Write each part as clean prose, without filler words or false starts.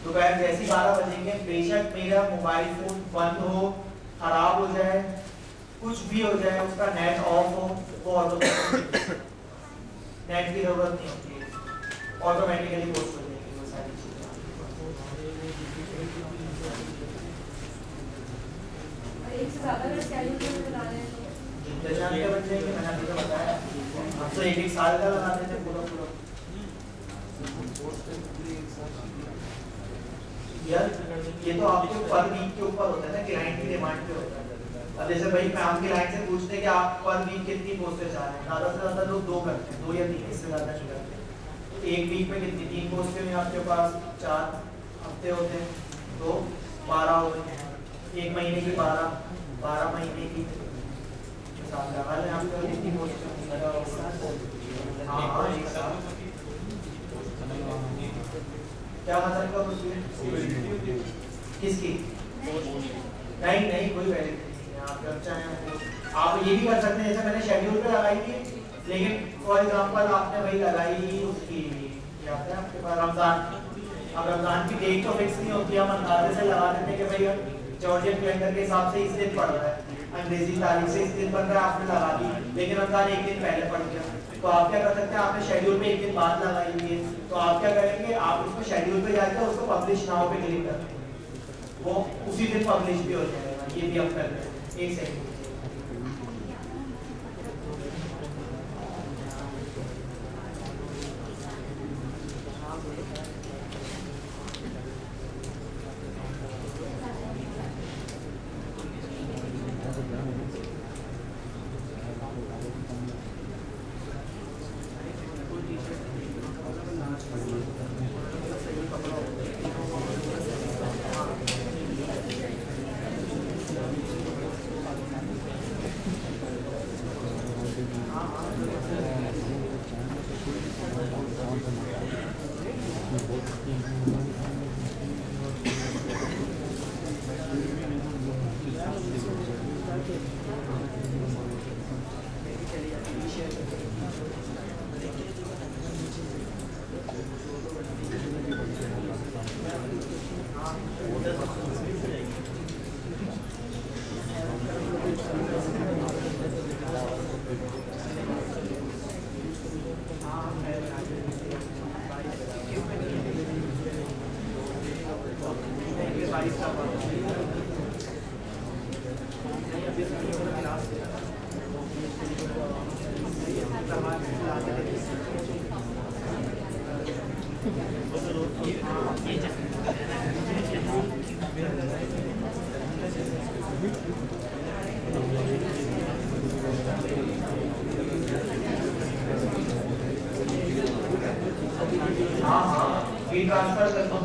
दोपहर जैसे 12 बजेंगे, बेशक मेरा मोबाइल फोन बंद हो, खराब हो जाए, कुछ भी हो जाए, उसका नेट ऑफ हो, वो ऑटोमेटिकली नेट की जरूरत नहीं होती है, ऑटोमेटिकली पोस्ट हो जाएगी वो सारी चीजें। एक से ज्यादा अगर स्केड्यूल में बना रहे हैं तो जितने जान के बच्चे हैं, मैंने अभी तो बताया, हम तो एक साल का लगाते थे पूरा पूरा। यार ये तो आपके पर वीक के ऊपर होता है ना, क्लाइंट की डिमांड पे होता है। अब जैसे भाई काम के लाइन से पूछते हैं कि आप पर वीक कितनी पोस्टें चाह रहे हैं, ज़्यादा से ज़्यादा लोग 2 करते हैं, 2 या 3, इससे ज़्यादा नहीं करते। तो एक वीक में कितनी 3 पोस्टें में आपके पास 4 हफ्ते होते हैं, तो 12 हो गए, एक महीने की 12 महीने की हिसाब लगा लें आपको कितनी पोस्टें। हाँ हाँ एक साल क्या मतलब का उसमें किसकी नहीं नहीं कोई वैलिडिटी नहीं है। आप जब चाहें आप ये भी कर सकते हैं, जैसे मैंने शेड्यूल पे लगाई थी, लेकिन फॉर एग्जांपल आपने वही लगाई उसकी क्या है आपके पास रमजान, अब रमजान की डेट तो फिक्स नहीं होती, हम अंदाजे से लगा देते हैं कि भाई जॉर्जियन कैलेंडर के हिसाब से इस दिन पड़ रहा है, अंग्रेजी तारीख से इस दिन पड़ रहा है, आपने लगा दी, लेकिन रमजान एक दिन पहले पड़ गया, तो आप क्या कर सकते हैं, आपने शेड्यूल पे एक दिन बाद लगाई हुई है, तो आप क्या करेंगे, आप उसको शेड्यूल पे जाकर उसको पब्लिश नाउ पे क्लिक कर देंगे, वो उसी दिन पब्लिश भी हो जाएगा। ये भी हम कर रहे हैं। एक सेकंड ट्रांसफर कर दो।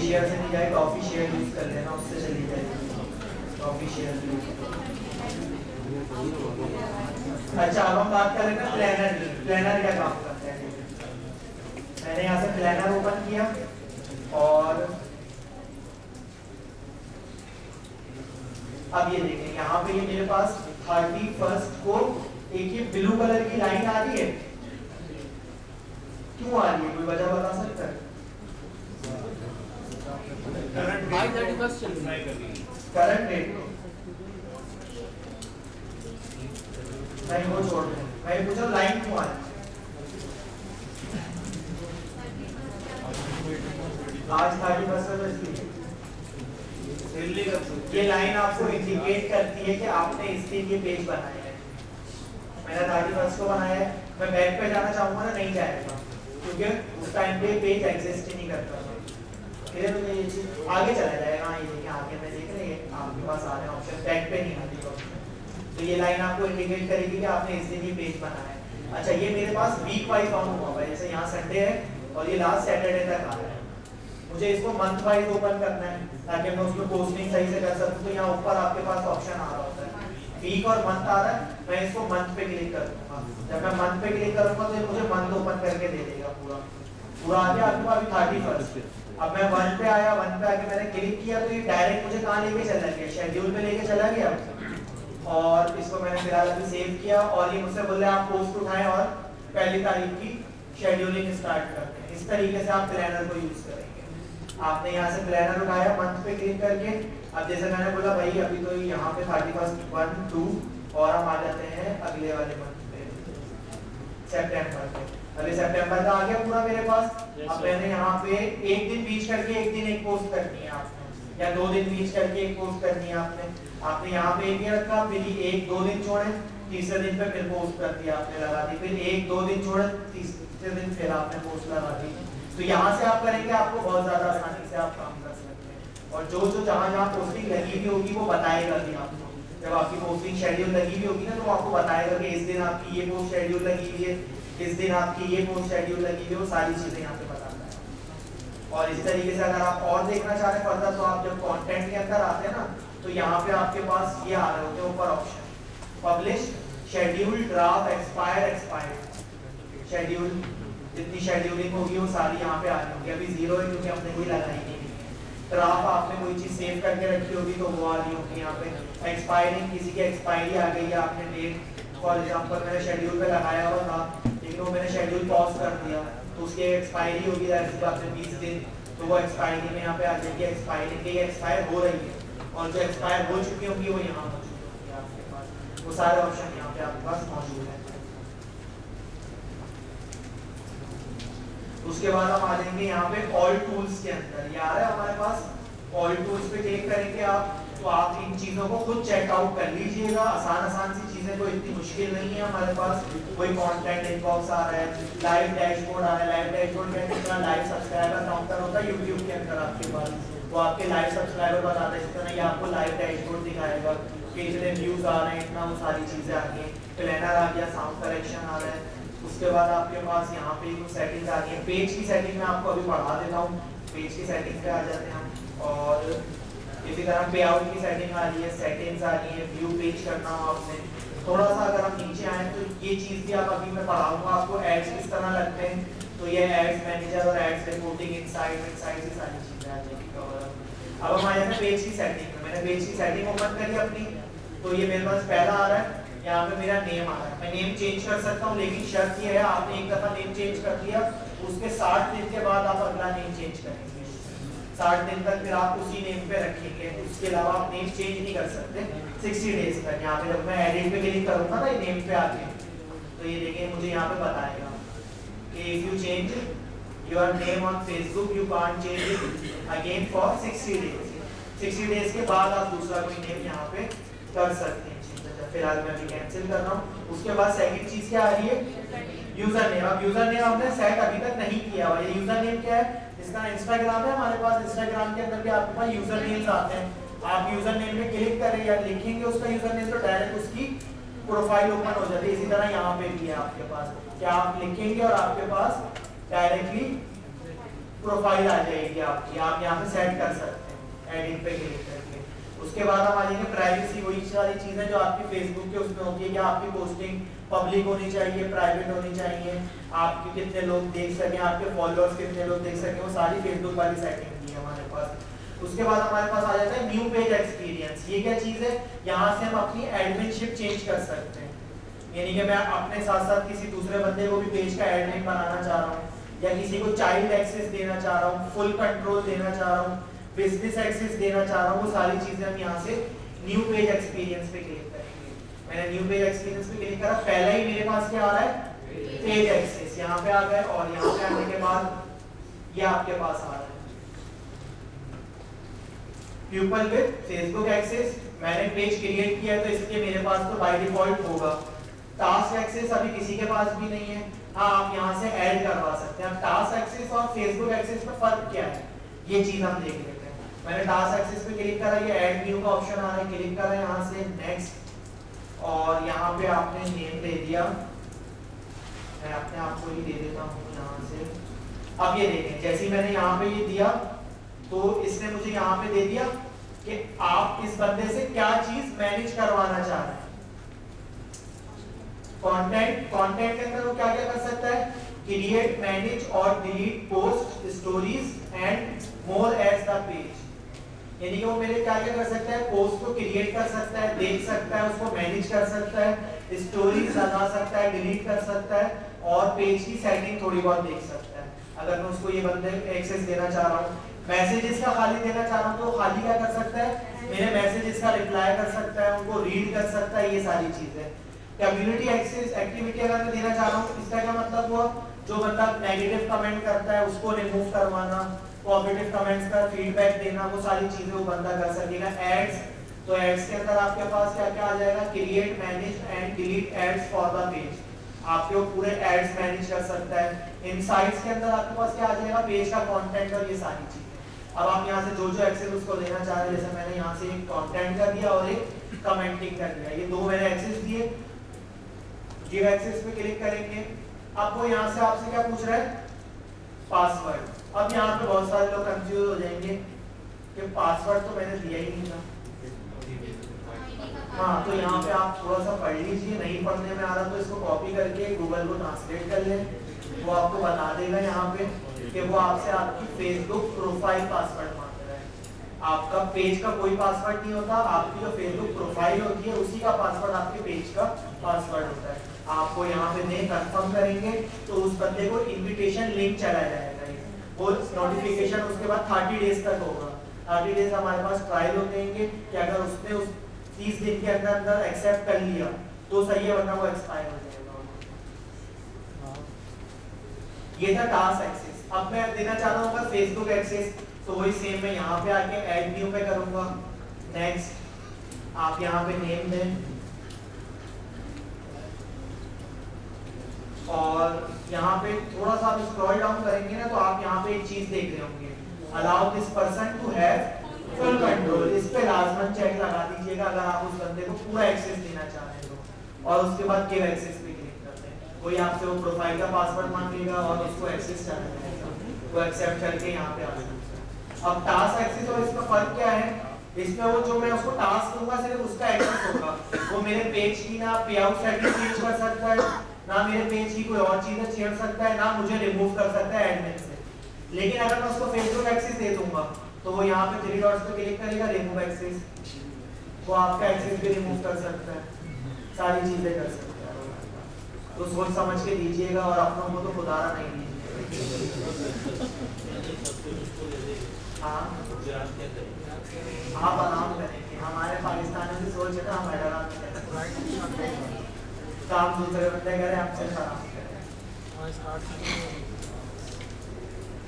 शेयर से नहीं जाएगा, ऑफिशियल यूज कर लेना, उससे चली जाएगी ऑफिशियल। अच्छा अब हम बात कर रहे हैं प्लानर की। प्लानर क्या काम करता है? मैंने यहाँ से प्लानर ओपन किया और अब ये देखें यहाँ पे ये मेरे पास 31 को एक ये ब्लू कलर की लाइन आ रही है, क्यों आ रही है, कोई वजह बता सकता है? करंट डेट नहीं, वो छोड़ दें, मैं पूछा लाइन क्यों आ रही है? आज 31 है, ये लाइन आपको इंडिकेट करती है कि आपने इसके लिए पेज बनाया है। मैंने 31 को बनाया है, मैं बैक पे जाना चाहूंगा ना, नहीं जाएगा क्योंकि उस टाइम पे पेज एग्जिस्ट ही नहीं करता था। फिर तो ये चीज आगे चला जाएगा। हाँ, ये देखिए आगे में देख रहे हैं आपके पास आ रहे हैं ऑप्शन, बैक पे नहीं आती ऑप्शन। तो ये लाइन आपको इंडिकेट करेगी कि आपने इस दिन ये पेज बनाया है। अच्छा, ये मेरे पास वीक वाइज ऑन हुआ है, जैसे यहाँ संडे है और ये लास्ट सैटरडे तक आ रहा है। मुझे इसको मंथ वाइज ओपन करना है ताकि मैं उसमें पोस्टिंग सही से कर सकूं। तो यहाँ ऊपर आपके पास ऑप्शन आ रहा होता है, वीक और मंथ आ रहा है, मैं इसको मंथ पे क्लिक कर दूंगा। जब मैं मंथ पे क्लिक करूंगा तो ये मुझे मंथ ओपन करके दे देगा पूरा पूरा आ गया आपके पास अभी 31। अब मैं वन पे आया, वन पे आके मैंने क्लिक किया तो ये डायरेक्ट मुझे कहाँ लेके चला गया, शेड्यूल पे लेके चला गया। और इसको मैंने फिलहाल अभी सेव किया और ये मुझसे बोले आप पोस्ट उठाएं और पहली तारीख की शेड्यूलिंग स्टार्ट करते हैं। इस तरीके से आप प्लानर को यूज करेंगे। आपने यहाँ से प्लानर उठाया, मंथ पे क्लिक करके, अब जैसे मैंने बोला भाई अभी तो यहाँ पे 31, 1, 2 और हम आ जाते हैं अगले वाले मंथ पे, सितंबर पे। अभी सितंबर का आ गया पूरा मेरे पास। अब मैंने यहाँ पे एक दिन बीच करके एक दिन एक पोस्ट करनी है आपने, या 2 दिन बीच करके एक पोस्ट करनी है आपने यहाँ पे एक रखा, फिर 1-2 दिन छोड़े, तीसरे दिन पे फिर पोस्ट कर दिया आपने, लगा दी, फिर 1-2 दिन छोड़े, तीसरे दिन फिर आपने पोस्ट लगा दी। तो यहाँ से आप करेंगे, आपको बहुत ज्यादा आसानी से आप काम कर सकते हैं। और जो जो जहाँ पोस्टिंग लगी हुई होगी वो बताएगा भी आपको। जब आपकी पोस्टिंग शेड्यूल लगी हुई होगी ना तो वो आपको बताएगा कि इस दिन आपकी ये पोस्ट शेड्यूल लगी हुई है, इस दिन आपकी ये पोस्ट शेड्यूल लगी हुई है, वो सारी चीजें यहाँ पे बताता है। और इस तरीके से अगर आप और देखना चाह रहे हैं फर्दर, तो आप जब कंटेंट के अंदर आते हैं ना तो यहाँ पे आपके पास ये आ रहे होते हैं ऊपर option, publish, schedule, draft, expired. Schedule जितनी शेड्यूलिंग होगी वो सारी यहाँ पे आ रही होगी। अभी 0 है क्योंकि हमने कोई लगाई नहीं है। ड्राफ्ट आपने कोई चीज सेव करके रखी होगी तो वो आ रही होगी यहाँ पे। एक्सपायरिंग, किसी की एक्सपायरी आ गई है, आपने डेट फॉर एग्जांपल मैंने शेड्यूल पे लगाया हुआ था लेकिन वो मैंने शेड्यूल पॉज कर दिया तो उसकी एक्सपायरी होगी ऐसी बात है 20 दिन, तो वो एक्सपायरी में यहाँ पे आ जाएगी। एक्सपायरी की एक्सपायर हो रही है और जो एक्सपायर हो चुकी होगी वो यहाँ मौजूद होगी आपके पास। वो सारे ऑप्शन यहाँ पे आपके पास मौजूद है। उसके बाद हम आ जाएंगे यहाँ पे ऑल टूल्स के अंदर। ये आ रहा है हमारे पास ऑल टूल्स पे क्लिक करेंगे आप तो आप इन चीजों को खुद चेकआउट कर लीजिएगा। आसान सी चीजें, कोई इतनी मुश्किल नहीं है हमारे पास। कोई कंटेंट इनबॉक्स आ रहा है, लाइव डैशबोर्ड आ रहा है। लाइव डैशबोर्ड में जितना लाइव सब्सक्राइबर काउंटर होता है यूट्यूब के अंदर आपके पास, वो आपके लाइव सब्सक्राइबर बताता है। इस तरह ये आपको लाइव डैशबोर्ड दिखाएगा कि इतने व्यूज आ रहे हैं, इतना, वो सारी चीजें आ रही है। प्लानर आ गया, साउंड करेक्शन आ रहा है। उसके बाद आपके पास यहाँ पे कुछ सेटिंग्स आ रही है। पेज की सेटिंग में आपको अभी बढ़ा देता हूँ, पेज की सेटिंग पे आ जाते हैं हम। और इसी तरह पे आउट की सेटिंग आ रही है, सेटिंग्स आ रही है, व्यू पेज करना हो आपने। थोड़ा सा अगर हम नीचे आए तो ये चीज भी आप अभी मैं पढ़ाऊंगा आपको, एड्स किस तरह लगते हैं। तो ये एड्स मैनेजर और एड्स रिपोर्टिंग, इनसाइड से सारी चीजें आ जाएगी कवर। अब हम आए हैं पेज की सेटिंग में। मैंने पेज की सेटिंग ओपन करी अपनी, तो ये मेरे पास पहला आ रहा है, यहाँ पे मेरा नेम आ रहा है। मैं नेम चेंज कर सकता हूँ लेकिन शर्त ये है आपने एक दफा नेम चेंज कर दिया उसके 60 दिन के बाद आप अगला नेम चेंज करेंगे। 60 दिन तक फिर आप उसी नेम पे रखेंगे, उसके अलावा आप नेम चेंज नहीं कर सकते 60 डेज तक। यहाँ पे जब मैं एडिट पे क्लिक करूंगा ना ये नेम पे आके, तो ये देखिए मुझे यहाँ पे बताएगा कि if you change your name on Facebook you can't change it again for 60 days. 60 days के बाद आप दूसरा कोई नेम यहाँ पे कर सकते हैं। फिलहाल मैं अभी कैंसिल कर रहा हूँ। उसके बाद सेकंड चीज क्या आ रही है, यूजर नेम। अब यूजर नेम हमने सेट अभी तक नहीं किया हुआ। ये यूजर नेम क्या है, इसका इंस्टाग्राम है हमारे पास। इंस्टाग्राम के अंदर भी आपके पास यूजर नेम्स आते हैं। आप यूजर नेम पे क्लिक करें या लिखेंगे उसका यूजर नेम तो डायरेक्ट उसकी प्रोफाइल ओपन हो जाती है। इसी तरह यहाँ पे भी है आपके पास, क्या आप लिखेंगे और आपके पास डायरेक्टली प्रोफाइल आ जाएगी आपकी। आप यहाँ पे सेट कर सकते हैं एडिट पे क्लिक करके। उसके बाद हम आ जाएंगे प्राइवेसी, वही सारी चीजें जो आपकी फेसबुक के उसमें होती है कि आपकी पोस्टिंग पब्लिक होनी चाहिए, प्राइवेट होनी चाहिए, आपके कितने लोग देख सकें, आपके फॉलोअर्स कितने लोग देख सकें, वो सारी फेसबुक वाली सेटिंग की है हमारे पास। उसके बाद हमारे पास आ जाता है न्यू पेज एक्सपीरियंस। ये क्या चीज है, यहाँ से हम अपनी एडमिनशिप चेंज कर सकते हैं। यानी कि मैं अपने साथ साथ किसी दूसरे बंदे को भी पेज का एडमिन बनाना चाह रहा हूँ या किसी को चाइल्ड एक्सेस देना चाह रहा हूँ, फुल कंट्रोल देना चाह रहा हूँ, बिजनेस एक्सेस देना चाह रहा हूँ, वो सारी चीजें हम यहाँ से न्यू पेज एक्सपीरियंस पे क्लिक करेंगे। मैंने न्यू पेज एक्सपीरियंस पे क्लिक करा, पहला ही मेरे पास क्या आ रहा है, पेज एक्सेस यहाँ पे आ गए। और यहाँ पे आने के बाद ये आपके पास आ रहा है प्यूपल विद फेसबुक एक्सेस, मैंने पेज क्रिएट किया है तो इसलिए मेरे पास तो बाय डिफॉल्ट होगा। टास्क एक्सेस अभी किसी के पास भी नहीं है, हाँ आप यहाँ से ऐड करवा सकते हैं। अब टास्क एक्सेस और फेसबुक एक्सेस में फर्क क्या है, ये चीज हम देख लेते हैं। मैंने टास्क एक्सेस पे क्लिक करा, ये ऐड न्यू का ऑप्शन आ रहा है, क्लिक करा यहाँ से नेक्स्ट, और यहाँ पे आपने नेम दे दिया, मैं अपने आप को ही दे देता हूँ यहाँ से। अब ये देखें, जैसे ही मैंने यहाँ पे ये दिया तो इसने मुझे यहाँ पे दे दिया कि आप इस बंदे से क्या चीज मैनेज करवाना चाह रहे हैं। कंटेंट के अंदर वो क्या क्या कर सकता है, क्रिएट, मैनेज और delete post, stories and more as the page. यानी कि वो मेरे क्या क्या कर सकता है, पोस्ट को क्रिएट कर सकता है, देख सकता है, उसको मैनेज कर सकता है, स्टोरीज लगा सकता है, डिलीट कर सकता है, और पेज की सेटिंग थोड़ी बहुत देख सकता है। अगर मैं उसको ये बंदे एक्सेस देना चाह रहा हूँ, मैसेजेस का खाली देना चाह रहा हूँ, तो खाली क्या कर सकता है, मेरे मैसेजेस का रिप्लाई कर सकता है, उनको रीड कर सकता है, ये सारी चीजें। कम्युनिटी एक्सेस एक्टिविटी अगर मैं देना चाह रहा हूँ, इसका क्या मतलब हुआ, जो बंदा नेगेटिव कमेंट करता है उसको रिमूव करवाना, पॉजिटिव कमेंट्स का फीडबैक देना, वो सारी चीजें वो बंदा कर सकेगा। एड्स, तो एड्स के अंदर आपके पास क्या क्या आ जाएगा, create, manage and delete ads for the page, आपके वो पूरे एड्स मैनेज कर सकता है। इनसाइट्स के अंदर आपके पास क्या आ जाएगा, पेज का कंटेंट और ये सारी चीजें। अब आप यहाँ से जो जो एक्सेस उसको लेना चाह रहे हैं, जैसे मैंने यहाँ से एक कंटेंट का दिया और एक कमेंटिंग का दिया, ये दो मैंने एक्सेस दिए। गिव एक्सेस पे क्लिक करेंगे, अब वो यहाँ से आपसे क्या पूछ रहा है, पासवर्ड। अब यहाँ पे बहुत सारे लोग कंफ्यूज हो जाएंगे कि पासवर्ड तो मैंने दिया ही नहीं था। हाँ, तो यहाँ पे आप थोड़ा सा पढ़ लीजिए, नहीं पढ़ने में आ रहा तो इसको कॉपी करके गूगल को ट्रांसलेट कर लें, वो आपको बता देगा यहाँ पे कि वो आपसे आपकी फेसबुक प्रोफाइल पासवर्ड मांग रहा है। आपका पेज का कोई पासवर्ड नहीं होता, आपकी जो फेसबुक प्रोफाइल होती है उसी का पासवर्ड आपके पेज का पासवर्ड होता है। आपको यहाँ पे नहीं कंफर्म करेंगे तो उस बंदे को इनविटेशन लिंक चला जाएगा, वो नोटिफिकेशन उसके बाद 30 डेज तक होगा। 30 डेज हमारे पास ट्रायल होते हैं कि अगर उसने उस 30 दिन के अंदर अंदर एक्सेप्ट कर लिया तो सही है, वरना वो एक्सपायर हो जाएगा। ये था टास्क एक्सेस। अब मैं देना चाह रहा हूँ फेसबुक एक्सेस, तो वही सेम मैं यहाँ पे आके ऐड न्यू पे करूंगा, नेक्स्ट, आप यहाँ पे नेम दें, और यहाँ पे थोड़ा सा आप स्क्रॉल डाउन करेंगे ना तो आप यहाँ पे एक चीज देख रहे होंगे, allow this person to have full control. इस पे लाजमन चेक लगा दीजिएगा अगर आप उस बंदे को पूरा एक्सेस देना चाह रहे हैं तो। और उसके बाद गिव एक्सेस पे क्लिक करते हैं, कोई आपसे वो प्रोफाइल का पासवर्ड मांगेगा और उसको एक्सेस चला जाएगा, वो एक्सेप्ट करके यहाँ पे आ सकता है। अब टास्क एक्सेस और इसका फर्क क्या है, इसमें वो जो मैं उसको टास्क दूंगा सिर्फ उसका एक्सेस होगा, वो मेरे पेज की ना पे आउट सेटिंग चेंज कर सकता है, ना मेरे पेज की कोई और चीजें छेड़ सकता है, ना मुझे रिमूव कर सकता है एडमिन से। लेकिन अगर मैं उसको फेसबुक एक्सेस दे दूंगा तो वो यहाँ पे 3 डॉट्स पे क्लिक करेगा, रिमूव एक्सेस, वो आपका एक्सेस भी रिमूव कर सकता है, सारी चीजें कर सकता है। तो सोच समझ के दीजिएगा और अपनों को तो खुदारा नहीं दीजिएगा। हाँ, आप आराम करेंगे, हमारे पाकिस्तान की सोच है ना, हम हैदराबाद में काम दूसरे बंदे करें, आपसे आराम करें।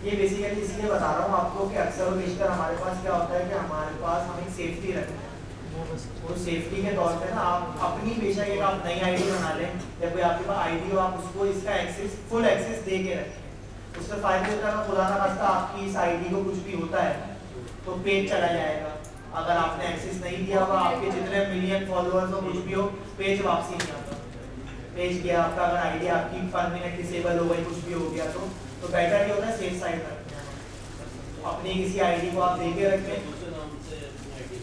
ये बेसिकली इसलिए बता रहा हूँ आपको कि अक्सर और बेशतर हमारे पास क्या होता है कि हमारे पास हम एक सेफ्टी रखते हैं, तो सेफ्टी के तौर पे ना आप अपनी बेशक एक आप नई आईडी बना लें या कोई आपके पास आईडी हो, आप उसको इसका एक्सेस फुल एक्सेस दे के रखें। उससे फायदा होता है, खुदा ना खास्ता आपकी इस आईडी को कुछ भी होता है तो पेज चला जाएगा। अगर आपने एक्सेस नहीं दिया होगा, आपके जितने मिलियन फॉलोअर्स हो कुछ भी हो, पेज वापसी नहीं आता, पेज गया आपका। अगर आईडी आपकी पर मिनट डिसेबल हो गई, कुछ भी हो गया तो बेटर ये होता है सेफ साइड रखते हैं। अपनी किसी आईडी को आप दे के रखें,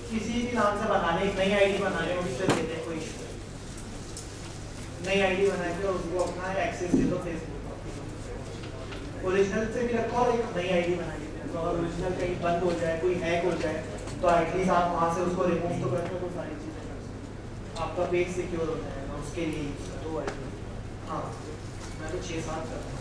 किसी भी नाम से बना लें, एक नई आईडी बना लें, उससे देते हैं, कोई नई आईडी बना के उसको अपना एक्सेस दे दो फेसबुक। ओरिजिनल से भी रखो और एक नई आईडी बना लीजिए, तो अगर ओरिजिनल कहीं बंद हो जाए, कोई हैक हो जाए तो एटलीस्ट आप वहाँ से उसको रिमूव तो करते हो, तो सारी चीज़ें कर सकते, आपका पेज सिक्योर हो जाएगा। उसके लिए तो हाँ, मैं तो 6-7 करता हूँ।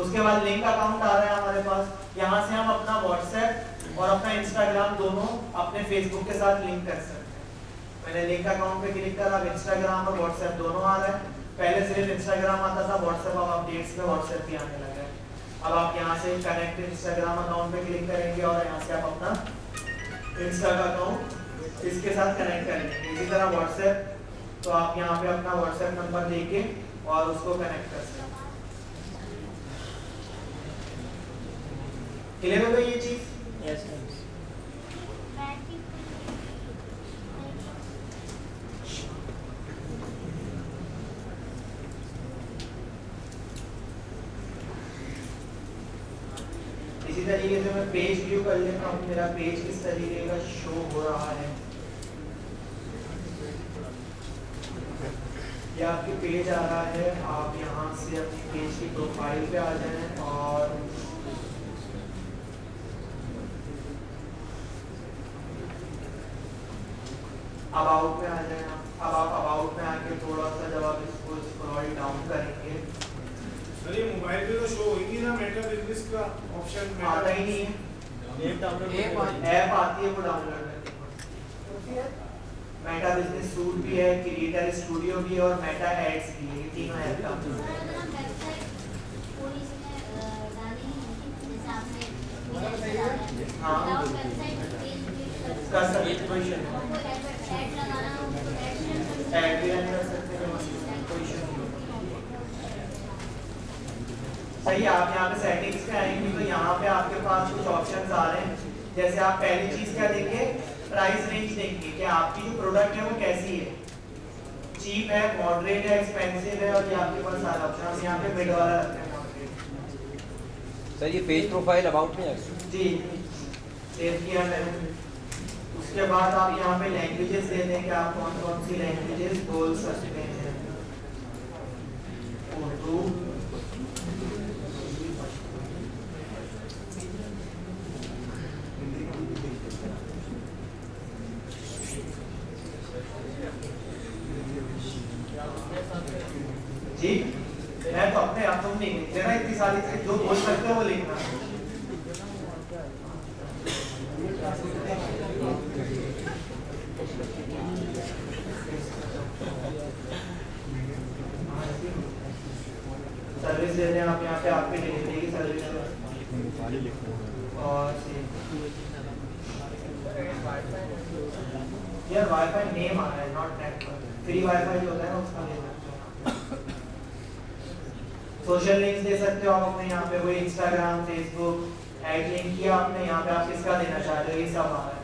उसके बाद लिंक अकाउंट आ रहा है हमारे पास, यहाँ से हम अपना व्हाट्सएप और अपना इंस्टाग्राम दोनों अपने फेसबुक के साथ लिंक कर सकते हैं। मैंने लिंक अकाउंट पे क्लिक करा, अब इंस्टाग्राम और व्हाट्सएप दोनों आ रहा है। पहले सिर्फ इंस्टाग्राम आता था, व्हाट्सएप अब अपडेट्स में व्हाट्सएप भी आने लगा है। अब आप यहाँ से कनेक्ट इंस्टाग्राम अकाउंट पे क्लिक करेंगे और यहाँ से आप अपना इंस्टा का अकाउंट इसके साथ कनेक्ट करेंगे। इसी तरह व्हाट्सएप, तो आप यहाँ पे अपना व्हाट्सएप नंबर देके और उसको कनेक्ट कर सकते हैं। क्लियर हो गई ये चीज? Yes ma'am. इसी तरीके से मैं पेज व्यू कर लेता हूँ, मेरा पेज किस तरीके का शो हो रहा है। ये आपके पेज आ रहा है, आप यहाँ से अपनी पेज की प्रोफाइल पे आ जाएं और अबाउट में आ जाएं। अब आप अबाउट में आके थोड़ा सा जब आप इसको स्क्रॉल डाउन करेंगे, सर ये मोबाइल पे तो शो होगी ना मेटा बिजनेस का ऑप्शन आता ही नहीं है। ऐप आती है, वो डाउनलोड करनी है। मेटा बिजनेस सूट भी है, क्रिएटर स्टूडियो भी है और मेटा एड्स भी है, ये तीनों ऐप का हाँ कर सकते हैं, कोई इशू नहीं। ऐड भी रन कर सकते हैं, कोई इशू नहीं। सही, आप यहाँ पे सेटिंग्स पे आएंगे तो यहाँ पे आपके पास कुछ ऑप्शंस आ रहे हैं। जैसे आप पहली चीज क्या देंगे, प्राइस रेंज देंगे कि आपकी जो प्रोडक्ट है वो कैसी है, चीप है, मॉडरेट है, एक्सपेंसिव है, और ये आपके पास सारे ऑप्शन। हम यहाँ पे मिड वाला रखते हैं मॉडरेट। सर ये पेज प्रोफाइल अबाउट में है जी सेव किया मैंने। उसके बाद आप यहाँ पे लैंग्वेजेस दे दें कि आप कौन कौन सी लैंग्वेजेस बोल सकते हैं। उर्दू, जी मैं तो अपने आप तुम नहीं लिखते ना, इतनी सारी चीजें जो बोल सकते हो वो लिखना। सर्विस दे रहे हैं आप यहाँ पे, आपके डिलीवरी की सर्विस है और यार वाईफाई नेम आ रहा है, नॉट नेटवर्क। फ्री वाईफाई जो होता है ना उसका नेम। सोशल लिंक्स दे सकते हो आप अपने यहाँ पे, कोई इंस्टाग्राम, फेसबुक, ऐड लिंक किया आपने, यहाँ पे आप किसका देना चाहते हो, ये सब आ रहा है,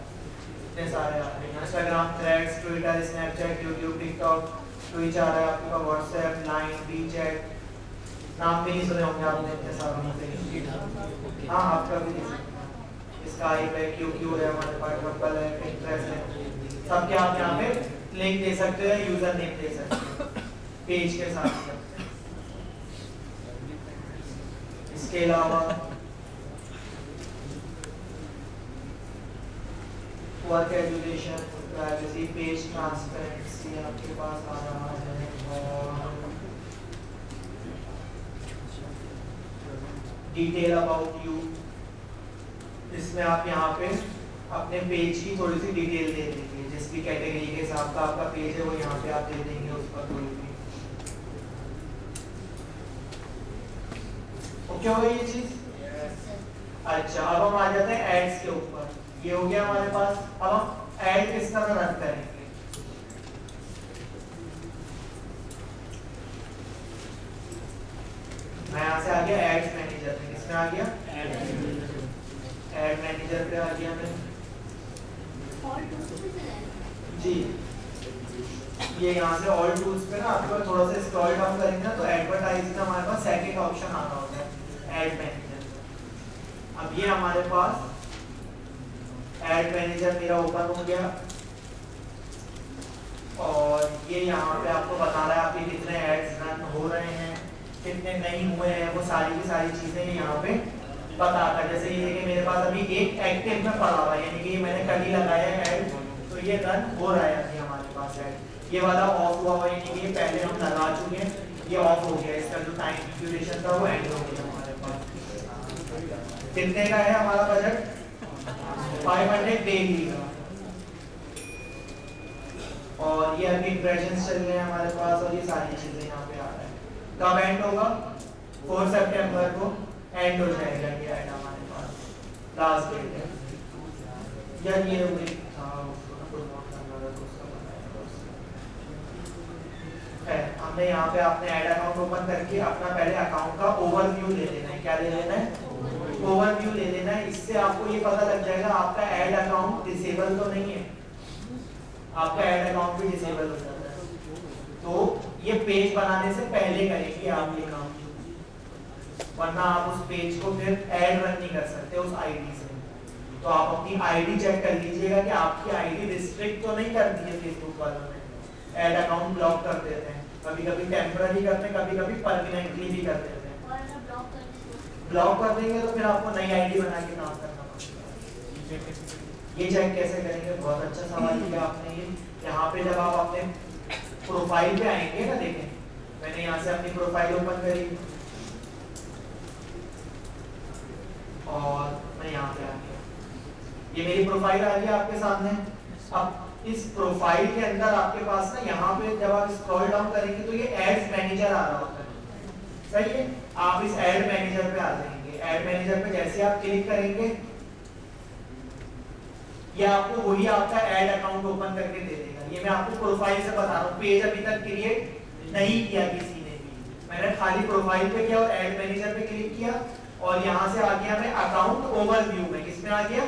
इतने सारे आ रहे हैं। Instagram, Threads, Twitter, Snapchat, YouTube, TikTok, Twitch आ रहा है आपके पास, व्हाट्सएप, लाइन, वीचैट, नाम भी नहीं सुने होंगे आपने इतने सारे। हाँ आपका भी दे सकते हैं, स्काइप है, क्यूक्यू है, हमारे पास ट्रम्पल है, पिंटरेस्ट है, सबके आप यहाँ पे लिंक दे सकते हैं, यूजर नेम दे सकते हैं पेज के साथ। इसके अलावा work education, privacy, page transparency आपके पास आ रहा है, और डिटेल अबाउट यू, इसमें आप यहाँ पे अपने पेज की थोड़ी सी डिटेल दे देंगे, जिस भी कैटेगरी के हिसाब का आपका पेज है वो यहाँ पे आप दे देंगे उस पर कोई भी। ओके हो ये चीज? अच्छा अब हम आ जाते हैं एड्स के ऊपर। ये हो गया हमारे पास। अब हम ऐड किस तरह रन करेंगे, मैं यहाँ से आ गया एड्स मैनेजर में। किसमें आ गया? ऐड मैनेजर पे आ गया मैं जी। ये यहाँ से ऑल टूल्स पे ना आपको थोड़ा सा स्क्रॉल डाउन करेंगे ना तो एडवर्टाइज का हमारे पास सेकंड ऑप्शन आ रहा होता है ऐड मैनेजर। अब ये हमारे पास ऐड मैनेजर मेरा ओपन हो गया और ये यहाँ पे आपको बता रहा है आपके कितने एड्स रन हो रहे हैं, कितने नहीं हुए हैं, वो सारी की सारी चीजें यहाँ पे बताता है। जैसे ये कि मेरे पास अभी एक एक्टिव में पड़ा हुआ है, यानी कि मैंने कल ही लगाया है ऐड, तो ये रन हो रहा है अभी हमारे पास ऐड। ये वाला ऑफ हुआ हुआ है, यानी कि पहले हम लगा चुके हैं, ये ऑफ हो गया, इसका जो टाइम ड्यूरेशन था वो एंड हो गया हमारे पास। कितने का है हमारा बजट? 500 डेली का। और ये अभी इम्प्रेशंस चल रहे हैं हमारे पास और ये सारी चीजें यहाँ पे आ रही हैं। कब एंड होगा? 4 सितंबर को एंड हो जाएगा ये ऐड हमारे पास, लास्ट डेट है यार। ये वही था उसको ना प्रमोट करना था तो उसका बनाया है। हमने यहाँ पे आपने ऐड अकाउंट ओपन करके अपना पहले अकाउंट का ओवरव्यू ले लेना है। क्या ले लेना है? ओवरव्यू ले लेना है। इससे आपको ये पता लग जाएगा आपका ऐड अकाउंट डिसेबल तो नहीं है। आपका ऐड अकाउंट भी डिसेबल हो जाता है तो ये पेज बनाने से पहले करेंगे आप ये काम, वरना आप उस पेज को फिर ऐड रन नहीं कर सकते उस आईडी से। तो आप अपनी आईडी चेक कर लीजिएगा कि आपकी आईडी रिस्ट्रिक्ट तो नहीं कर दी है फेसबुक वालों ने। ऐड अकाउंट ब्लॉक कर देते हैं, कभी-कभी टेम्पररी करते हैं, कभी-कभी परमानेंटली भी कर देते हैं। ब्लॉक कर देंगे तो फिर आपको नई आईडी बना के काम करना पड़ेगा। ये चेक कैसे करेंगे? बहुत अच्छा सवाल किया आपने ये। यहाँ पे जब आप अपने प्रोफाइल पे आएंगे ना, देखें मैंने यहाँ से अपनी प्रोफाइल ओपन करी और मैं यहाँ पे आ गया, ये मेरी प्रोफाइल आ गई आपके सामने। अब इस प्रोफाइल के अंदर आपके पास ना यहाँ पे जब आप स्क्रॉल डाउन करेंगे तो ये एड्स मैनेजर आ रहा होता है, सही है। आप इस एड मैनेजर पे आ जाएंगे। एड मैनेजर पे जैसे आप क्लिक करेंगे ये आपको वही आपका ऐड अकाउंट ओपन करके दे देगा। ये मैं आपको प्रोफाइल से बता रहा हूँ, पेज अभी तक क्रिएट नहीं किया किसी ने भी। मैंने खाली प्रोफाइल पे किया और ऐड मैनेजर पे क्लिक किया और यहाँ से आ गया मैं अकाउंट ओवरव्यू में। किसमें आ गया?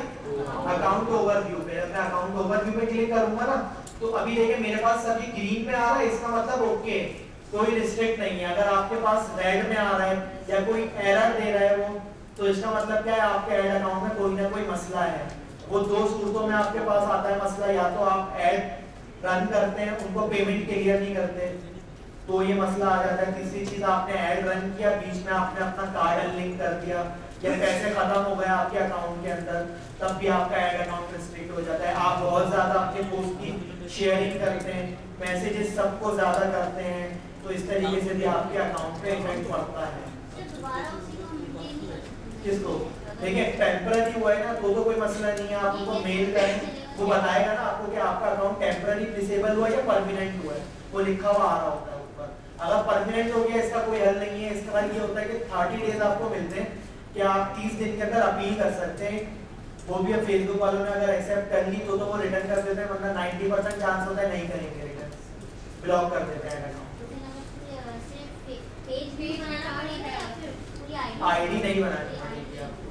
अकाउंट ओवरव्यू पे। जब मैं अकाउंट ओवरव्यू पे क्लिक करूंगा ना तो अभी देखिए मेरे पास सभी ग्रीन में आ रहा है, इसका मतलब ओके, कोई रिस्ट्रिक्ट नहीं है। अगर आपके पास रेड में आ रहा है या कोई एरर दे रहा है वो, तो इसका मतलब क्या है? आपके ऐड अकाउंट में कोई ना कोई मसला है। वो दो सूरतों में आपके पास आता है मसला, या तो आप ऐड रन करते हैं उनको पेमेंट क्लियर नहीं करते तो ये मसला आ जाता है। तीसरी चीज आपने ऐड रन किया, बीच में आपने अपना कार्ड अनलिंक कर दिया या पैसे खत्म हो गए आपके अकाउंट के अंदर, तब भी आपका ऐड अकाउंट रिस्ट्रिक्ट हो जाता है। आप बहुत ज्यादा अपने पोस्ट की शेयरिंग करते हैं, मैसेजेस सबको ज्यादा करते हैं, तो इस तरीके से भी आपके अकाउंट पे इफेक्ट पड़ता है। किसको? देखिए टेम्पररी हुआ है ना तो कोई मसला नहीं है, आप उनको मेल करें, वो बताएगा ना आपको कि आपका अकाउंट टेम्पररी डिसेबल हुआ या परमानेंट हुआ है, वो लिखा हुआ आ रहा होता है ऊपर। अगर परमानेंट हो गया इसका कोई हल नहीं है। इसका हल ये होता है कि 30 डेज आपको मिलते हैं कि आप 30 दिन के अंदर अपील कर सकते हैं। वो भी अब फेसबुक वालों ने अगर एक्सेप्ट कर ली तो वो रिटर्न कर देते हैं, वरना 90% चांस होता है नहीं करेंगे रिटर्न, ब्लॉक कर देते हैं अकाउंट। आईडी नहीं बनानी पड़ेगी आपको।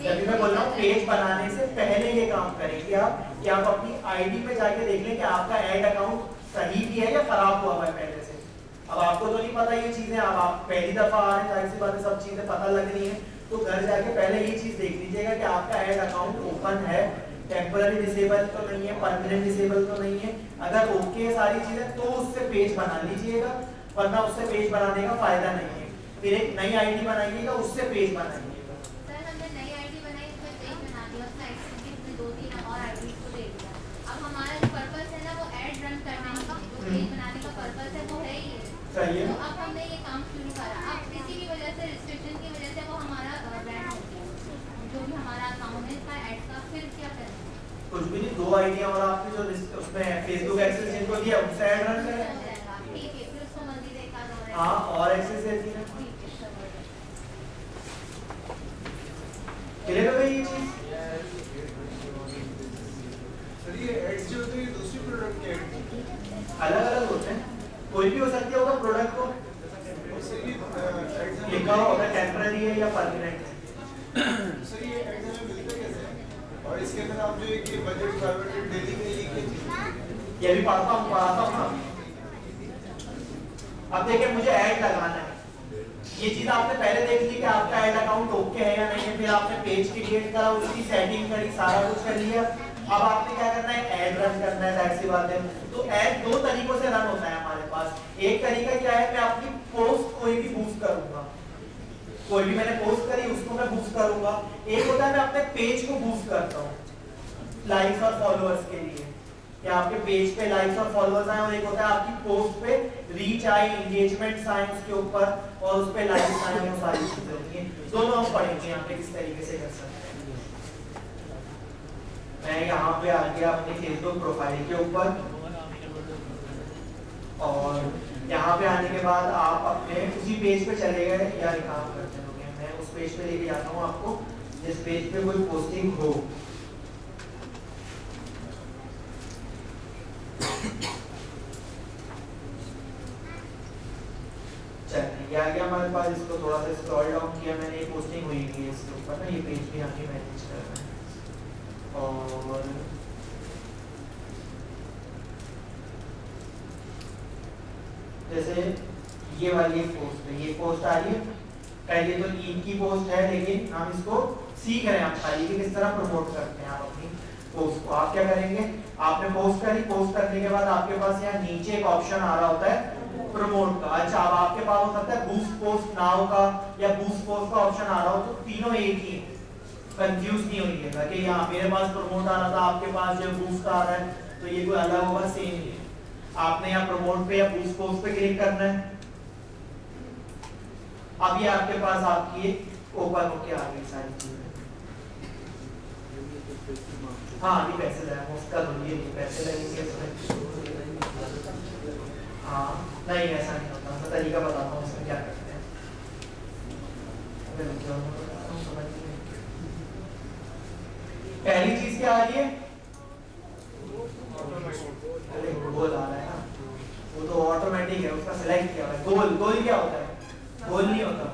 जब मैं बोल रहा हूँ पेज बनाने से पहले ये काम करेंगे आप कि आप अपनी आईडी में जाके देख लें कि आपका ऐड अकाउंट सही भी है या खराब हुआ है पहले से। अब आपको तो नहीं पता ये चीजें, अब आप पहली दफा आ रहे हैं, जाहिर सी बात है सब चीजें पता लग रही है, तो घर जाके पहले ये चीज देख लीजिएगा कि आपका ऐड अकाउंट ओपन है, टेम्पररी डिसेबल तो नहीं है, परमानेंट डिसेबल तो नहीं है। अगर ओके है सारी चीजें तो उससे पेज बना लीजिएगा, वरना उससे पेज बनाने का फायदा नहीं है। फिर एक नई आईडी बनाइएगा, उससे पेज बनाइएगा। सर हमने नई आईडी बनाई, उसमें पेज बना दिया, उसमें एक्सेस भी 2-3 और आईडी को दे दिया। अब हमारा जो पर्पस है ना वो ऐड रन करने का, जो पेज बनाने का पर्पस है वो है ही है। सही है। तो अब हमने ये काम शुरू करा, अब इसी की वजह से रिस्ट्रिक्शन की वजह से वो हमारा ब्रांड हो गया, जो भी हमारा अकाउंट है इसका ऐड का। फिर क्या करें? कुछ भी नहीं, 2 आईडियां और आपने जो उसमें फेसबुक एक्सेस जिनको दिया उनसे ऐड रन करें। ठीक है, फिर उसको मजीद एक आध और हाँ और एक्सेस देती है। क्लियर हो गई ये चीज? सर ये एड्स जो होते हैं दूसरी प्रोडक्ट के एड्स अलग अलग होते हैं, कोई भी हो सकती है, होगा प्रोडक्ट को लिखा होगा टेम्पररी है या परमानेंट है। सर ये एड्स हमें मिलता कैसे है? और इसके अंदर आप जो एक बजट टारगेटेड डेली के लिए क्या चीज? ये भी पढ़ाता हूँ ना। अब देखिए मुझे ऐड लगाना है, ये चीज आपने पहले देख ली कि आपका ऐड अकाउंट ओके है या नहीं है, फिर आपने पेज क्रिएट करा, उसकी सेटिंग करी, सारा कुछ कर लिया। अब आपने क्या करना है? ऐड रन करना है, जाहिर सी बात है। तो ऐड 2 तरीकों से रन होता है हमारे पास। एक तरीका क्या है, मैं अपनी पोस्ट कोई भी बूस्ट करूंगा, कोई भी मैंने पोस्ट करी उसको मैं बूस्ट करूंगा। एक होता है मैं अपने पेज को बूस्ट करता हूँ लाइक्स और फॉलोअर्स के लिए, कि आपके पेज पे लाइक्स और फॉलोअर्स आए, और एक होता है आपकी पोस्ट पे रीच आए, एंगेजमेंट्स आए उसके ऊपर और उस पे लाइक्स आए, वो सारी चीजें होती हैं। दोनों हम पढ़ेंगे यहाँ पे किस तरीके से कर सकते हैं। मैं यहाँ पे आ गया अपनी फेसबुक प्रोफाइल के ऊपर और यहाँ पे आने के बाद आप अपने उसी पेज पे चले गए या एक काम करते हो, मैं उस पेज पे लेके जाता हूँ आपको जिस पेज पे कोई पोस्टिंग हो। चलिए आ गया हमारे पास, इसको थोड़ा सा स्क्रॉल डाउन किया मैंने, पोस्टिंग हुई है इसके ऊपर ना, ये पेज भी आके मैनेज कर रहा है। और जैसे ये वाली पोस्ट है, ये पोस्ट आ रही है, पहले तो इनकी पोस्ट है लेकिन हम इसको सीख रहे हैं आप खाली कि किस तरह प्रमोट करते हैं आप अपनी पोस्ट को। आप क्या करेंगे, आपने पोस्ट करी, पोस्ट करने के बाद आपके पास यहाँ नीचे एक ऑप्शन आ रहा होता है प्रमोट का। अच्छा, अब आपके पास हो सकता है बूस्ट पोस्ट नाउ का या बूस्ट पोस्ट का ऑप्शन आ रहा हो, तो तीनों एक ही, कंफ्यूज नहीं होइएगा कि यहाँ मेरे पास प्रमोट आ रहा था, आपके पास जो बूस्ट आ रहा है, तो ये कोई अलग होगा, सेम ही है। आपने यहाँ प्रमोट पे या बूस्ट पोस्ट पे क्लिक करना है। अब ये आपके पास आपकी ओपन होके आ गई सारी चीजें। हाँ, ये पैसे लगे उसका, तो ये पैसे लगेंगे इसमें। हाँ नहीं, ऐसा नहीं होता, मैं तरीका बताता हूँ इसमें क्या करते हैं। पहली चीज क्या आ रही है, गोल आ रहा है ना, वो तो ऑटोमेटिक है, उसका सिलेक्ट किया है। गोल, गोल क्या होता है, गोल नहीं होता,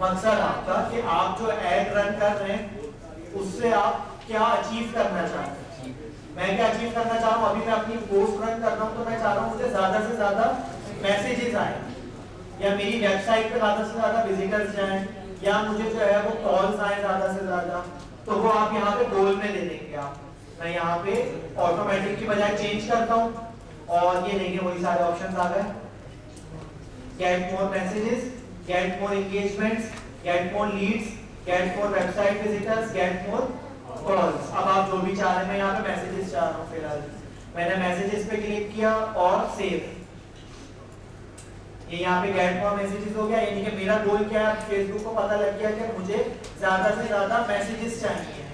मकसद आपका कि आप जो एड रन कर रहे हैं उससे आप क्या अचीव करना चाहते हैं। मैं क्या अचीव करना चाह रहा हूँ, अभी मैं अपनी पोस्ट रन कर रहा हूँ तो मैं चाह रहा हूँ मुझे ज्यादा से ज्यादा मैसेजेस आए, या मेरी वेबसाइट पे ज्यादा से ज्यादा विजिटर्स जाएं, या मुझे जो है वो कॉल्स आए ज्यादा से ज्यादा, तो वो आप यहाँ पे गोल में दे देंगे। आप मैं यहाँ पे ऑटोमेटिक की बजाय चेंज करता हूँ और ये देखिए वही सारे ऑप्शंस आ गए, get more messages, get more engagements, get more Leeds, get more website visitors, get more calls. अब आप जो भी चाह रहे हैं, मैं यहाँ पे मैसेजेस चाह रहा हूँ फिलहाल, मैंने मैसेजेस पे क्लिक किया और सेव, ये यहाँ पे गेट मोर मैसेजेस हो गया। यानी कि मेरा गोल क्या है, फेसबुक को पता लग गया कि मुझे ज्यादा से ज्यादा मैसेजेस चाहिए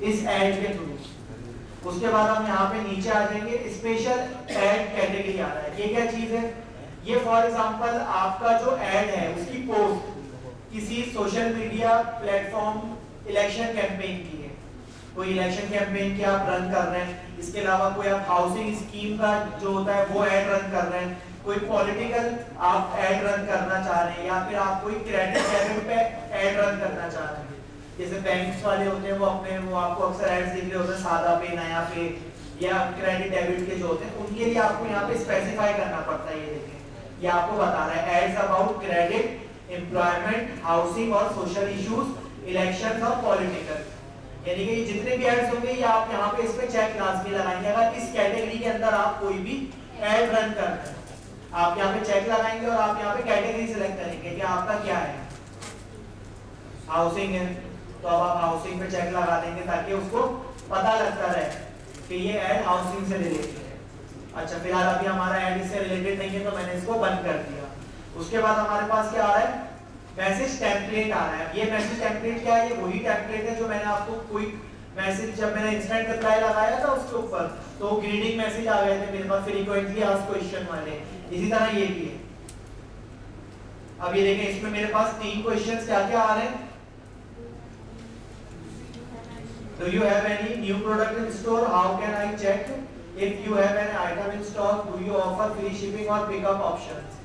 इस ऐड के थ्रू। उसके बाद हम यहाँ पे नीचे आ जाएंगे, स्पेशल ऐड कैटेगरी आ रहा है। ये क्या चीज है, ये फॉर एग्जांपल आपका जो ऐड है उसकी पोस्ट किसी social media platform election campaign की है, कोई इलेक्शन कैंपेन की आप रन कर रहे हैं, इसके अलावा कोई आप हाउसिंग स्कीम का जो होता है वो ऐड रन कर रहे हैं, कोई पॉलिटिकल आप ऐड रन करना चाह रहे हैं, या फिर आप कोई क्रेडिट डेबिट पे ऐड रन करना चाह रहे हैं। जैसे बैंक्स वाले होते हैं वो अपने वो आपको अक्सर एड्स दिख रहे होते हैं, सादा पे, नया पे, या क्रेडिट डेबिट के जो होते हैं, उनके लिए आपको यहाँ पे स्पेसिफाई करना पड़ता है। ये देखें, ये आपको बता रहा है ads about credit, employment, housing और सोशल इश्यूज, इलेक्शन और पॉलिटिकल। यानी कि जितने भी एड्स होंगे ये आप यहाँ पे इस पे चेक लाजमी लगाएंगे। अगर इस कैटेगरी के अंदर आप कोई भी एड रन कर रहे हैं, आप यहाँ पे चेक लगाएंगे और आप यहाँ पे कैटेगरी सिलेक्ट करेंगे कि आपका क्या है। हाउसिंग है तो अब आप हाउसिंग पे चेक लगा देंगे ताकि उसको पता लगता रहे कि ये ऐड हाउसिंग से रिलेटेड है। अच्छा, फिलहाल अभी हमारा ऐड इससे रिलेटेड नहीं है तो मैंने इसको बंद कर दिया। उसके बाद हमारे पास क्या आ रहा है, मैसेज टेम्पलेट आ रहा है। ये मैसेज टेम्पलेट क्या है, ये वही टेम्पलेट है जो मैंने आपको क्विक मैसेज, जब मैंने इंस्टेंट रिप्लाई लगाया था उसके ऊपर तो ग्रीटिंग मैसेज आ गए थे मेरे पास फ्रीक्वेंटली आस्क्ड क्वेश्चन वाले, इसी तरह ये भी है। अब ये देखें, इसमें मेरे पास 3 क्वेश्चंस क्या क्या आ रहे हैं। Do you have any new product in store? How can I check? If you have an item in stock, do you offer free shipping or pickup options?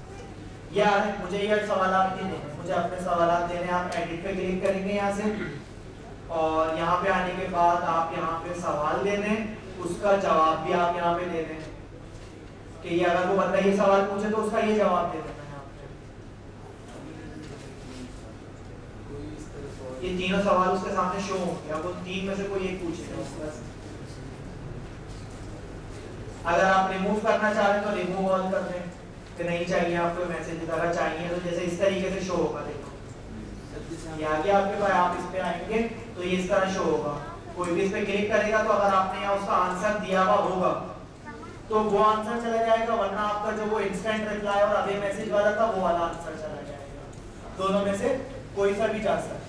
ये आ रहे, मुझे ये सवालात नहीं देने, मुझे अपने सवालात देने। आप एडिट पे क्लिक करेंगे यहाँ से, और यहाँ पे आने के बाद आप यहाँ पे सवाल देने, उसका जवाब भी आप यहाँ पे दे दें कि ये अगर वो बंदा ये सवाल पूछे तो उसका ये जवाब दे देना। ये तीनों सवाल उसके सामने शो होंगे, अब वो 3 में से कोई एक पूछेगा। अगर आप रिमूव करना चाह रहे हैं तो रिमूव ऑल कर दें कि नहीं चाहिए आपको मैसेज, अगर चाहिए तो जैसे इस तरीके से शो होगा। देखो ये आगे आपके पास, आप इस पे आएंगे तो ये इस तरह शो होगा। कोई भी इस पे क्लिक करेगा तो अगर आपने यहाँ उसका आंसर दिया हुआ होगा तो वो आंसर चला जाएगा, वरना आपका जो वो इंस्टेंट रिप्लाई और अभी मैसेज वाला था वो वाला आंसर चला जाएगा। दोनों में से कोई सा भी जा सकता है।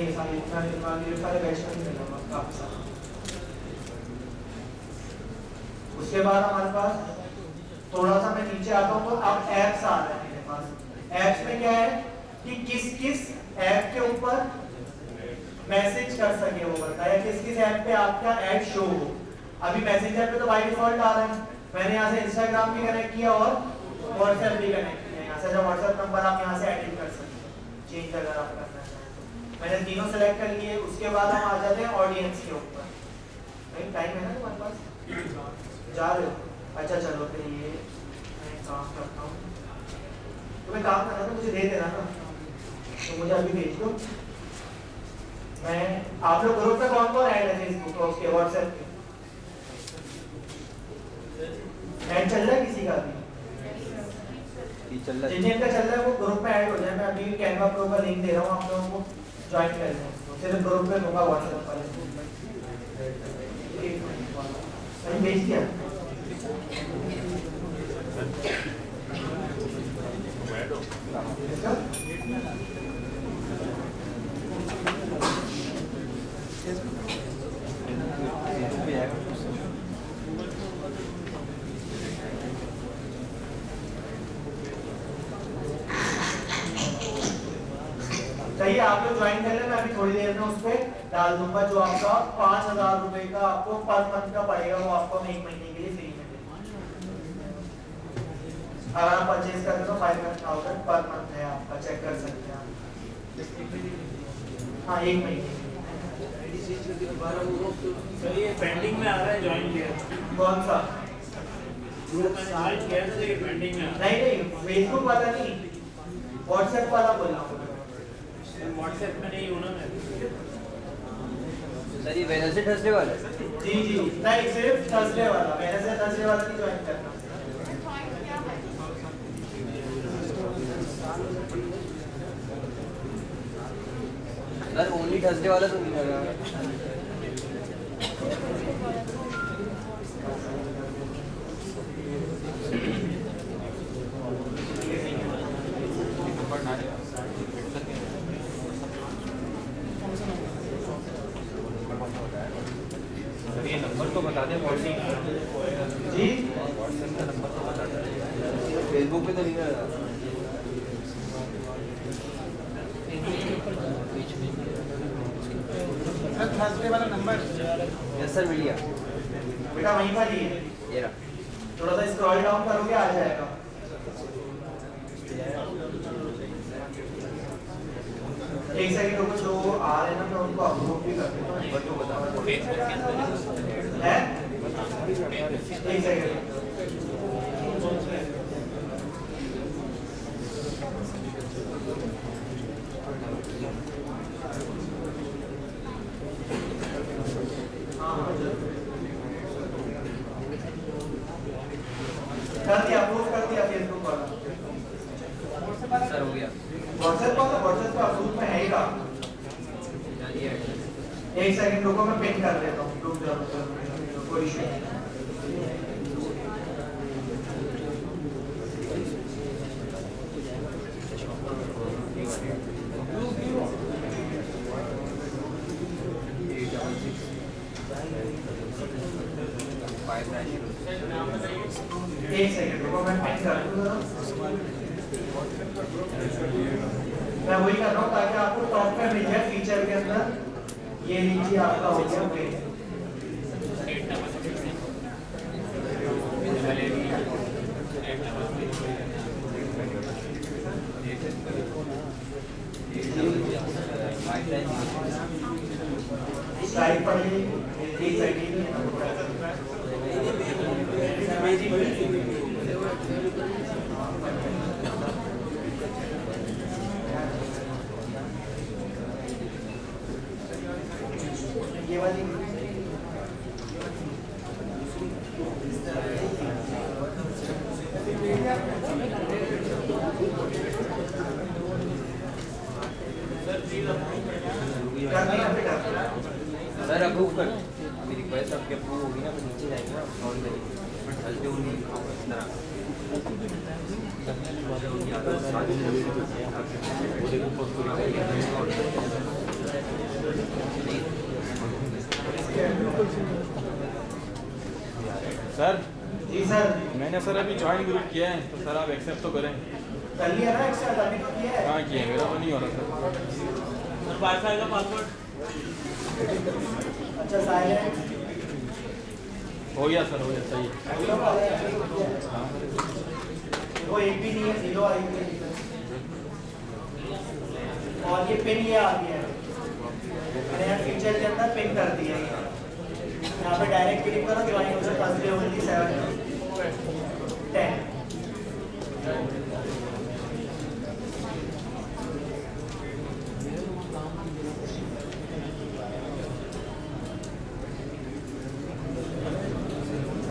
ये सारे बैच में नहीं मिलेगा काफी सारा। उसके बाद हमारे पास थोड़ा सा मैं नीचे आता हूँ तो अब एप्स आ रहे हैं मेरे पास। एप्स में क्या है कि किस किस ऐप के ऊपर मैसेज कर सके वो बंदा, या किस किस ऐप पे आपका ऐड शो हो। अभी मैसेंजर पे तो बाय डिफॉल्ट आ रहा है, मैंने यहाँ से इंस्टाग्राम भी कनेक्ट किया और व्हाट्सएप भी कनेक्ट किया। यहाँ से व्हाट्सएप नंबर आप यहाँ से एडिट कर सकते हैं, चेंज अगर आप करना चाहें तो। मैंने तीनों सेलेक्ट कर लिए। उसके बाद हम आ जाते हैं ऑडियंस के ऊपर। भाई टाइम है ना तुम्हारे पास? जा रहे हो? अच्छा चलो फिर ये मैं काम करता हूँ। तुम्हें काम करना था, मुझे दे देना ना, तो मुझे अभी भेज दो। मैं आप लोग ग्रुप पे कौन कौन ऐड है फेसबुक और उसके व्हाट्सएप पे? ऐड चल रहा है किसी का भी? जिनका चल रहा है वो ग्रुप में ऐड हो जाए। मैं अभी कैनवा प्रो का लिंक दे रहा हूँ, आप लोगों को ज्वाइन कर लें। सिर्फ ग्रुप में दूंगा व्हाट्सएप पर। मैंने भेज दिया। सही, आप लोग ज्वाइन कर लें। मैं अभी थोड़ी देर में उस पर डाल दूंगा जो आपका 5,000 रुपए का आपको पर मंथ का पड़ेगा, वो आपको हम 1 महीने के लिए फ्री में देंगे। अगर आप परचेज करते तो 5,000 पर मंथ है आपका, चेक कर सकते हैं आप। हाँ 1 महीने। सर ये पेंडिंग में आ रहा है ज्वाइन किया। कौन सा ग्रुप मैंने ज्वाइन किया था, ये पेंडिंग में। नहीं फेसबुक वाला नहीं, व्हाट्सएप वाला बोल रहा हूँ। व्हाट्सएप में नहीं होना मैं। सर ये वेडनेसडे थर्सडे वाला है? जी नहीं, सिर्फ थर्सडे वाला। वेडनेसडे थर्सडे वाला नहीं ज्वाइन करना। सर ओनली थर्सडे वाला तो नहीं लग रहा। ये नंबर तो बता दें व्हाट्सएप जी, व्हाट्सएप का नंबर तो बता दें। फेसबुक पे तो नहीं लग रहा। थर्सडे वाला नंबर यस सर मिल गया। बेटा वहीं पर ही है। ये रहा। थोड़ा सा स्क्रॉल डाउन करोगे आ जाएगा। एक सेकंड रुको, जो आ रहे हैं ना मैं उनको अपलोड भी कर देता हूँ। नंबर तो बता दें। फेसबुक के अंदर है एक सेकंड। कर दिया, अप्रूव कर दिया फेसबुक वाला। सर हो गया। व्हाट्सएप का अप्रूव में है ही का। एक सेकंड रुको, मैं पिन कर देता हूँ। रुक जाओ, कोई इशू नहीं। एक सेकंड रुको, मैं पिन कर दूंगा। मैं वही कर रहा हूँ ताकि आपको टॉप पे मिल जाए फीचर के अंदर। ये लीजिए आपका हो गया पेज। स्ट्राइक पड़ गई, एक सेकंड। ये वाली सर अप्रूव कर। अभी रिक्वेस्ट आपकी अप्रूव होगी ना, तो नीचे जाएंगे ना, कॉल करेंगे। थर्सडे ओनली इस तरह। सर जी सर, मैंने सर अभी ज्वाइन ग्रुप किया है, तो सर आप एक्सेप्ट तो करें। कर लिया ना एक्स्ट्रा, अभी तो किया है। कहाँ किया है? मेरा तो नहीं हो रहा सर। और वाईफाई का पासवर्ड अच्छा साइलेंट हो गया सर, हो गया, सही है। हाँ वो एक भी नहीं है, 0 आई हुई है। और ये पिन ये आ गया है, मैंने यहाँ फीचर के अंदर पिन कर दिया है। यहाँ पे डायरेक्ट क्लिक करो, ज्वाइन हो जाए, फर्स्ट डे ओनली 7 10।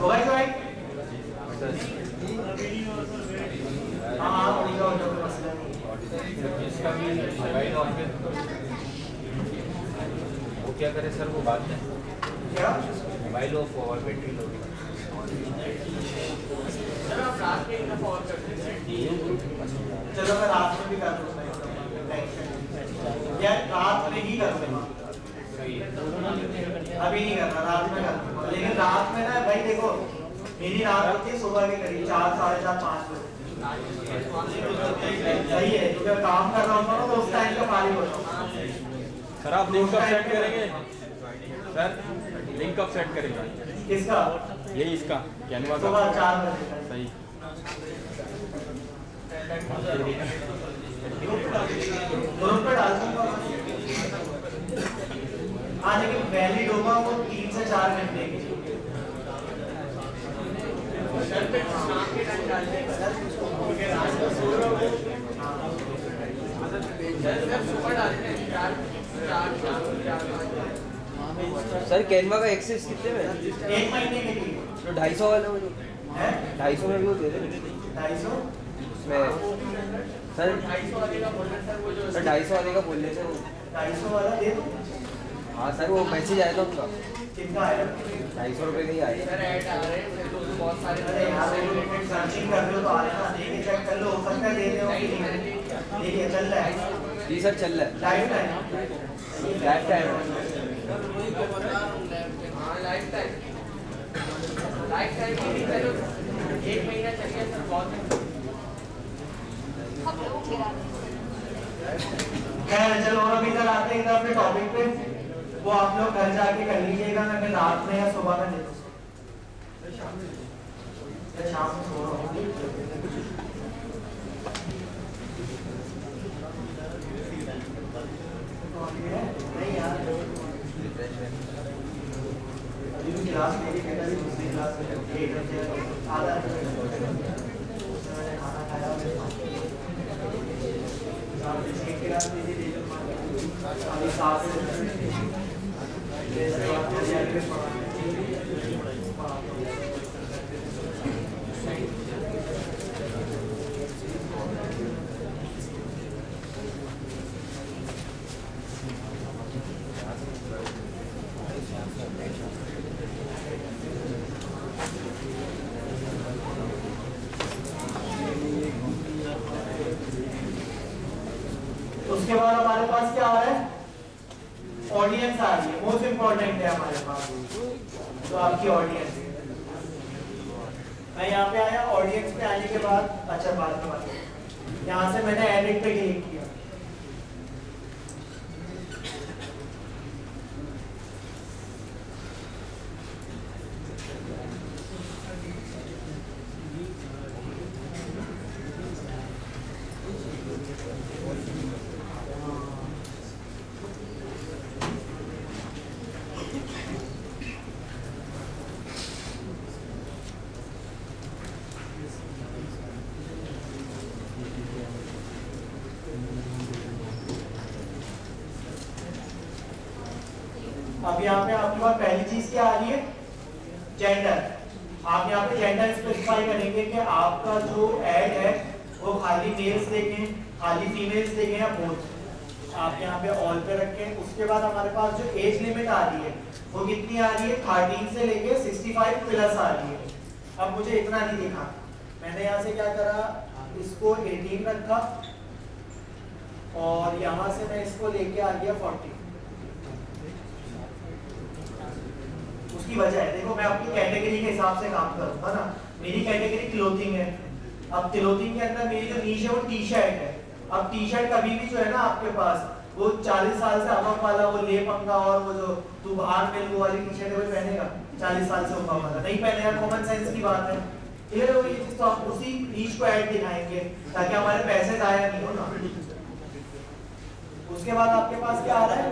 होगा ही ज्वाइन? हाँ हाँ, हो जाओ, कोई मसला नहीं। इसका भी मोबाइल ऑफ है। वो क्या करे सर, वो बात है। क्या? मोबाइल ऑफ और बैटरी लो। सर आप रात के इतना फॉर करते हैं चलो मैं रात में भी कर दूंगा, या रात में ही कर दूंगा, अभी नहीं करना, रात में कर दूंगा। लेकिन रात में ना भाई देखो, मेरी रात होती है सुबह के करीब 4, 4:30, 5 बजे। सही है, तो जब काम कर रहा हूँ तो उस टाइम पे फारिग होता हूँ। सर आप लिंक कब सेट करेंगे? सर लिंक कब सेट करेंगे? किसका? यही इसका कैनवा का। सुबह 4 बजे तक। सही। ग्रुप पे डाल दूंगा। हाँ लेकिन वैलिड होगा वो 3 से 4 घंटे की। सर पे शाम के टाइम डालते हैं सर, क्योंकि रात को सो रहे हो। सर सुबह डालते हैं 4 सर कैनवा का एक्सेस कितने में? 1 महीने के लिए तो 250 वाला वो जो है 250 में भी वो दे दे 250। मैं सर 250 वाले का बोल रहे हैं सर, वो जो सर 250 वाले का बोल रहे थे वो। 250 वाला दे दो। हाँ सर वो मैसेज आया था उनका, कितना आया? 250 रुपये का ही आया। सर ऐड आ रहे हैं, फिर तो बहुत सारे अरे यार रिलेटेड सर्चिंग कर रहे हो तो आ रहे ना, देख के चेक कर लो, हो सकता है दे रहे हो कि नहीं। देखिए चल रहा है, जी सर चल रहा है, लाइफ टाइम। Life time. हाँ लाइफ टाइम की नहीं, चलो 1 महीना चलिए सर, बहुत है। खैर चलो और अभी तक आते हैं अपने टॉपिक पे, वो आप लोग घर जाके कर लीजिएगा। मैं फिर रात में या सुबह में दे दूँगा, शाम में सो रहा हूँ। नहीं यार, अभी भी क्लास मेरी बेटा भी दूसरी क्लास में 1 बजे आधा खाना खाया, एक क्लास मेरी दे दो, अभी 7 उसके बाद हमारे पास क्या आ रहा है? ऑडियंस आ रही है, मोस्ट इंपॉर्टेंट है हमारे पास। तो आपकी ऑडियंस, मैं यहाँ पे आया, ऑडियंस पे आने के बाद अच्छा बात यहाँ से मैंने एडिट पे क्लिक किया। अब यहाँ पे आपके पास पहली चीज क्या आ रही है? जेंडर। आप यहाँ पे जेंडर स्पेसिफाई करेंगे कि आपका जो ऐड है वो खाली मेल्स देखें, खाली फीमेल्स देखें या बोथ। आप यहाँ पे ऑल पे रखें। उसके बाद हमारे पास जो एज लिमिट आ रही है वो कितनी आ रही है? 13 से लेके 65 प्लस आ रही है। अब मुझे इतना नहीं देखा, मैंने यहाँ से क्या करा, इसको 18 रखा और यहाँ से मैं इसको लेके आ गया 40। उसकी वजह है, देखो मैं अपनी कैटेगरी के हिसाब से काम करूंगा ना। मेरी कैटेगरी क्लोथिंग है, अब क्लोथिंग के अंदर मेरी जो नीश है वो टी शर्ट है। अब टी शर्ट कभी भी जो है ना आपके पास वो 40 साल से अबव वाला वो ले पंगा और वो जो तू बाहर में वो वाली टी शर्ट है वो पहनेगा 40 साल से ऊपर वाला नहीं पहनेगा, कॉमन सेंस की बात है। ये चीज तो आप उसी नीश को ऐड दिखाएंगे ताकि हमारे पैसे जाया नहीं हो ना। उसके बाद आपके पास क्या आ रहा है,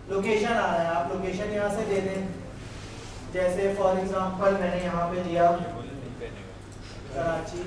लोकेशन आ रहा है, आप लोकेशन यहाँ से दे दें। जैसे फॉर एग्जांपल मैंने यहाँ पे दिया कराची।